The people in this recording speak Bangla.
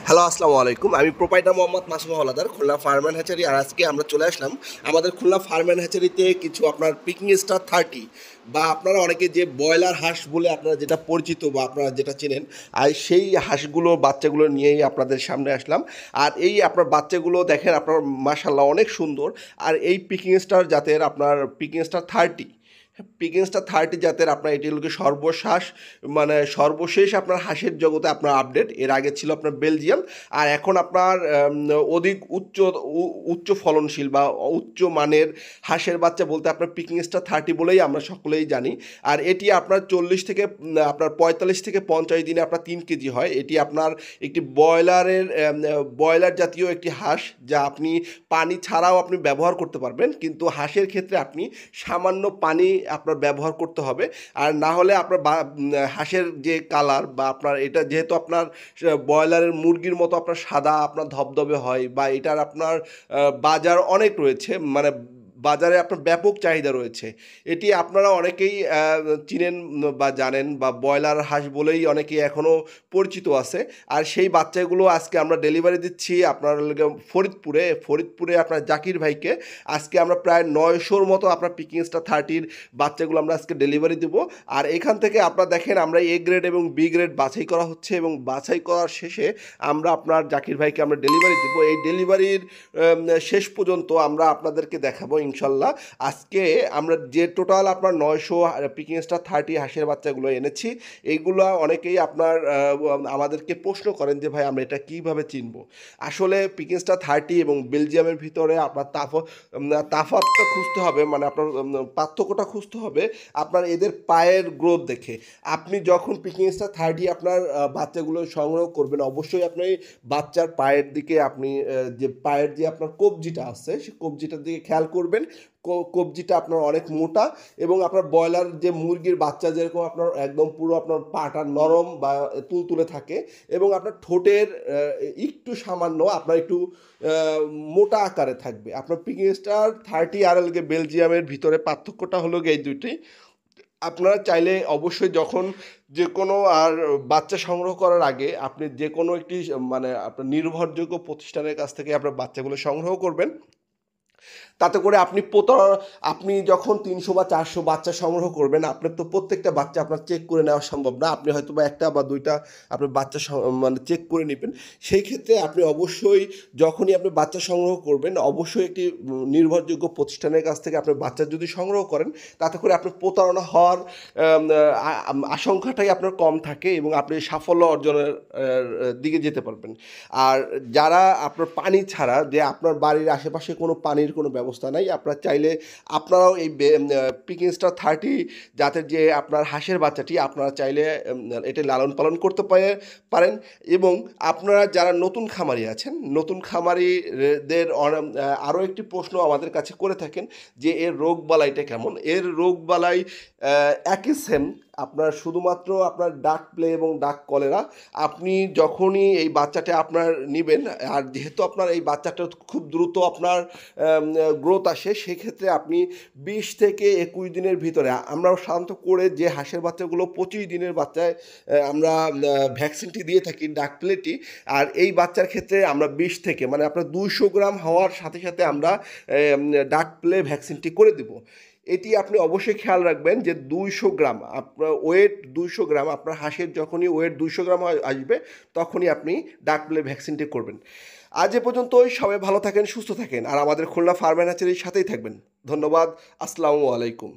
হ্যালো, আসসালামু আলাইকুম। আমি proprietor Mohammad Masum Haldar, Khulna farm and hatchery. আর আজকে আমরা চলে আসলাম আমাদের খুলনা ফার্ম অ্যান্ড হ্যাচারিতে কিছু আপনার পিকিং স্টার 30 বা আপনারা অনেকে যে ব্রয়লার হাঁস বলে আপনারা যেটা পরিচিত বা আপনারা যেটা চেনেন, আর সেই হাঁসগুলো বাচ্চাগুলো নিয়েই আপনাদের সামনে আসলাম। আর এই আপনার বাচ্চাগুলো দেখেন, আপনার মাশাআল্লাহ অনেক সুন্দর। আর এই পিকিং স্টার জাতের আপনার পিকিং স্টার 30, পিকিং স্টার 30 জাতের আপনার এটি হলো সর্বশ্বাস মানে সর্বশেষ আপনার হাঁসের জগতে আপনার আপডেট। এর আগে ছিল আপনার বেলজিয়াম, আর এখন আপনার অধিক উচ্চ ফলনশীল বা উচ্চ মানের হাঁসের বাচ্চা বলতে আপনার পিকিং স্টার 30 বলেই আমরা সকলেই জানি। আর এটি আপনার 40 থেকে আপনার 45 থেকে 50 দিনে আপনার 3 কেজি হয়। এটি আপনার একটি ব্রয়লার জাতীয় একটি হাঁস, যা আপনি পানি ছাড়াও আপনি ব্যবহার করতে পারবেন, কিন্তু হাঁসের ক্ষেত্রে আপনি সামান্য পানি আপনার ব্যবহার করতে হবে। আর না হলে আপনার হাঁসের যে কালার বা আপনার এটা যেহেতু আপনার ব্রয়লারের মুরগির মতো আপনার সাদা আপনার ধবধবে হয়, বা এটার আপনার বাজার অনেক রয়েছে, মানে বাজারে আপনার ব্যাপক চাহিদা রয়েছে। এটি আপনারা অনেকেই চিনেন বা জানেন, বা ব্রয়লার হাঁস বলেই অনেকেই এখনও পরিচিত আছে। আর সেই বাচ্চাগুলো আজকে আমরা ডেলিভারি দিচ্ছি আপনার ফরিদপুরে আপনার জাকির ভাইকে। আজকে আমরা প্রায় 900-র মতো আপনার পিকিং স্টার 30-র বাচ্চাগুলো আমরা আজকে ডেলিভারি দেবো। আর এখান থেকে আপনারা দেখেন, আমরা এ গ্রেড এবং বি গ্রেড বাছাই করা হচ্ছে, এবং বাছাই করার শেষে আমরা আপনার জাকির ভাইকে আমরা ডেলিভারি দেবো। এই ডেলিভারির শেষ পর্যন্ত আমরা আপনাদেরকে দেখাবো ইনশাল্লাহ। আজকে আমরা যে টোটাল আপনার 900 পিকিং স্টার 30 হাঁসের বাচ্চাগুলো এনেছি, এইগুলো অনেকেই আপনার আমাদেরকে প্রশ্ন করেন যে ভাই আমরা এটা কীভাবে চিনব। আসলে পিকিং স্টার 30 এবং বেলজিয়ামের ভিতরে আপনার তাফাতটা খুঁজতে হবে, মানে আপনার পার্থক্যটা খুঁজতে হবে আপনার এদের পায়ের গ্রোথ দেখে। আপনি যখন পিকিং স্টার 30 আপনার বাচ্চাগুলো সংগ্রহ করবেন, অবশ্যই আপনি বাচ্চার পায়ের দিকে আপনি যে পায়ের যে আপনার কবজিটা আছে, সেই কবজিটার দিকে খেয়াল করবেন। কবজিটা আপনার অনেক মোটা, এবং আপনার ব্রয়লার যে মুরগির বাচ্চা যেরকম আপনার একদম পুরো আপনার পাটা নরম বা তুলতুলে থাকে, এবং আপনার ঠোঁটের একটু সামান্য আপনার একটু মোটা আকারে থাকবে। আপনার পিকিং স্টার 30 আর বেলজিয়ামের ভিতরে পার্থক্যটা হলো এই দুইটি। আপনারা চাইলে অবশ্যই যখন যে কোনো আর বাচ্চা সংগ্রহ করার আগে আপনি যে কোনো একটি মানে আপনার নির্ভরযোগ্য প্রতিষ্ঠানের কাছ থেকে আপনার বাচ্চাগুলো সংগ্রহ করবেন। তাতে করে আপনি যখন 300 বা 400 বাচ্চা সংগ্রহ করবেন, আপনার তো প্রত্যেকটা বাচ্চা আপনার চেক করে নেওয়া সম্ভব না। আপনি হয়তো বা একটা বা দুইটা আপনার বাচ্চা মানে চেক করে নেবেন। সেই ক্ষেত্রে আপনি অবশ্যই যখনই আপনি বাচ্চা সংগ্রহ করবেন, অবশ্যই একটি নির্ভরযোগ্য প্রতিষ্ঠানের কাছ থেকে আপনার বাচ্চা যদি সংগ্রহ করেন, তাতে করে আপনার প্রতারণা হওয়ার আশঙ্কাটাই আপনার কম থাকে, এবং আপনি সাফল্য অর্জনের দিকে যেতে পারবেন। আর যারা আপনার পানি ছাড়া, যে আপনার বাড়ির আশেপাশে কোনো পানির কোনো ব্যবস্থা নাই, আপনারা চাইলে আপনারাও এই পিকিং স্টার 30 জাতের যে আপনার হাঁসের বাচ্চাটি আপনারা চাইলে এটা লালন পালন করতে পারেন। এবং আপনারা যারা নতুন খামারি আছেন, নতুন খামারিদের আরও একটি প্রশ্ন আমাদের কাছে করে থাকেন যে এর রোগ বালাইটা কেমন। এর রোগ বালাই একই সেম, আপনার শুধুমাত্র আপনার ডাক প্লে এবং ডাক কলেরা। আপনি যখনই এই বাচ্চাটা আপনার নেবেন, আর যেহেতু আপনার এই বাচ্চাটা খুব দ্রুত আপনার গ্রোথ আসে, সেক্ষেত্রে আপনি 20 থেকে 21 দিনের ভিতরে, আমরা সাধারণত করে যে হাঁসের বাচ্চাগুলো 25 দিনের বাচ্চায় আমরা ভ্যাকসিনটি দিয়ে থাকি, ডাক প্লেটি। আর এই বাচ্চার ক্ষেত্রে আমরা 20 থেকে মানে আপনার 200 গ্রাম হওয়ার সাথে সাথে আমরা ডাক প্লে ভ্যাকসিনটি করে দেব। এটি আপনি অবশ্যই খেয়াল রাখবেন যে 200 গ্রাম আপনার ওয়েট, 200 গ্রাম আপনার হাঁসের যখনই ওয়েট 200 গ্রাম আসবে, তখনই আপনি ডাক প্লে ভ্যাকসিনটি করবেন। আজ এ পর্যন্তই। সবাই ভালো থাকেন, সুস্থ থাকেন, আর আমাদের খুলনা ফার্ম অ্যান্ড হ্যাচারির সাথেই থাকবেন। ধন্যবাদ। আসসালামু আলাইকুম।